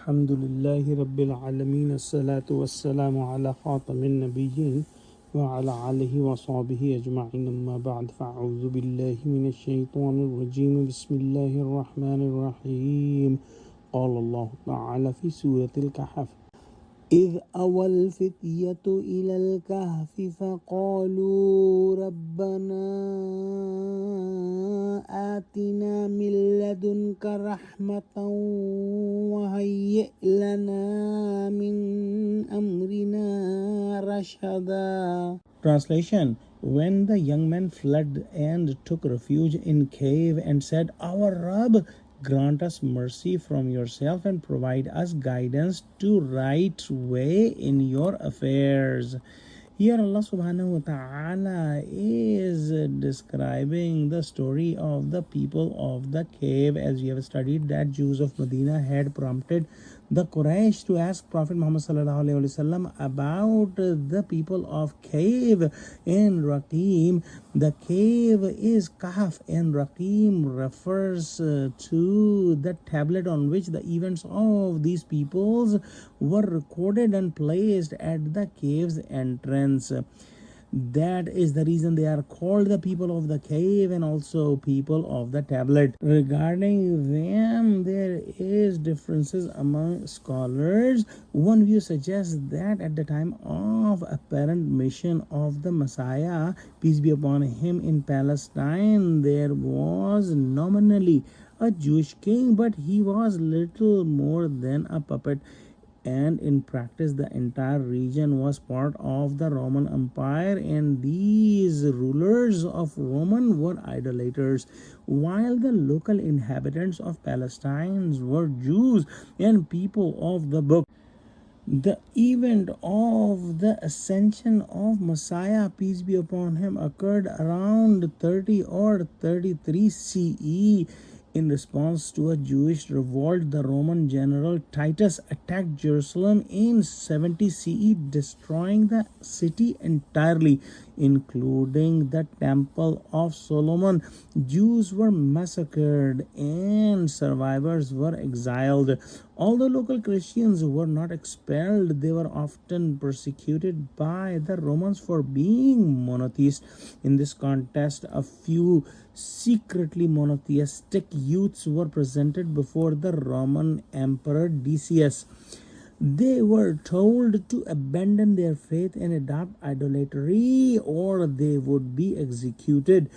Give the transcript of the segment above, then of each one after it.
Alhamdulillahi Rabbil Alameen. As-salatu was-salamu ala khatamin nabiyyin wa ala alihi wa sahbihi ajma'in. Amma ba'd. Fa'udhu billahi minash shaytanir rajeem. Bismillahir rahmanir rahim. Qala Allah ta'ala fi Surah Al-Kahaf. إذ أوى الفتية إلى الكهف فقالوا ربنا آتنا من لدنك رحمة وهيئ لنا من أمرنا رشدا. Translation: When the young men fled and took refuge in cave and said, Our Rabb, grant us mercy from yourself and provide us guidance to right way in your affairs. Here Allah subhanahu wa ta'ala is describing the story of the people of the cave. As we have studied, that Jews of Medina had prompted the Quraysh to ask Prophet Muhammad sallallahu alaihi wasallam about the people of cave and Raqim. The cave is Kahf and Raqim refers to the tablet on which the events of these peoples were recorded and placed at the cave's entrance. That is the reason they are called the people of the cave and also people of the tablet. Regarding them, there is differences among scholars. One view suggests that at the time of apparent mission of the Messiah, peace be upon him, in Palestine, there was nominally a Jewish king, but he was little more than a puppet, and in practice the entire region was part of the Roman Empire, and these rulers of Roman were idolaters, while the local inhabitants of Palestine were Jews and people of the book. The event of the ascension of Messiah, peace be upon him, occurred around 30 or 33 CE. In response to a Jewish revolt, the Roman general Titus attacked Jerusalem in 70 CE, destroying the city entirely, including the Temple of Solomon. Jews were massacred and survivors were exiled. Although local Christians were not expelled, they were often persecuted by the Romans for being monotheists. In this contest, a few secretly monotheistic youths were presented before the Roman Emperor Decius. They were told to abandon their faith and adopt idolatry, or they would be executed.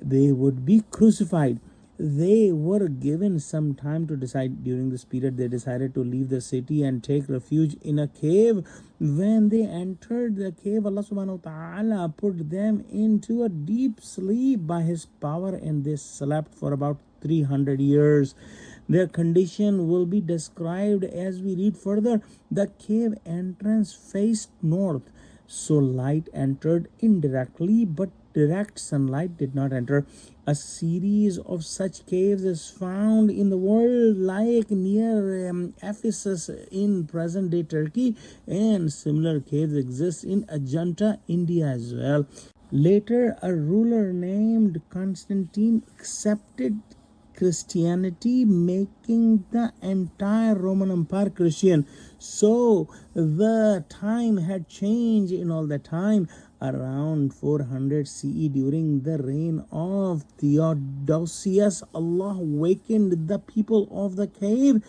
They would be crucified. They were given some time to decide. During this period, they decided to leave the city and take refuge in a cave. When they entered the cave, Allah subhanahu wa ta'ala put them into a deep sleep by His power, and they slept for about 300 years. Their condition will be described as we read further. The cave entrance faced north, so light entered indirectly, but direct sunlight did not enter. A series of such caves is found in the world, like near Ephesus in present-day Turkey, and similar caves exist in Ajanta, India as well. Later, a ruler named Constantine accepted Christianity, making the entire Roman Empire Christian. So the time had changed in all the time. Around 400 CE, during the reign of Theodosius, Allah awakened the people of the cave.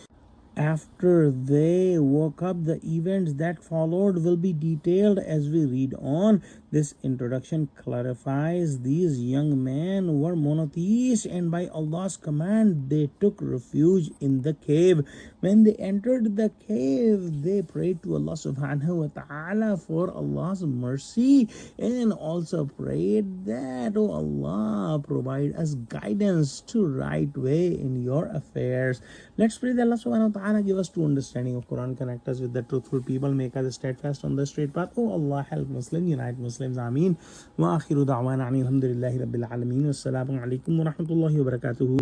After they woke up, the events that followed will be detailed as we read on. This introduction clarifies these young men were monotheists, and by Allah's command they took refuge in the cave. When they entered the cave, they prayed to Allah subhanahu wa ta'ala for Allah's mercy, and also prayed that, Oh Allah, provide us guidance to right way in your affairs. Let's pray that Allah subhanahu wa ta'ala give us true understanding of Quran, connect us with the truthful people, make us steadfast on the straight path. Oh Allah, help Muslims, unite Muslims, Ameen. Wa akhiru da'wana alhamdulillahi rabbil alameen. Wassalamu alaikum wa rahmatullahi wa barakatuhu.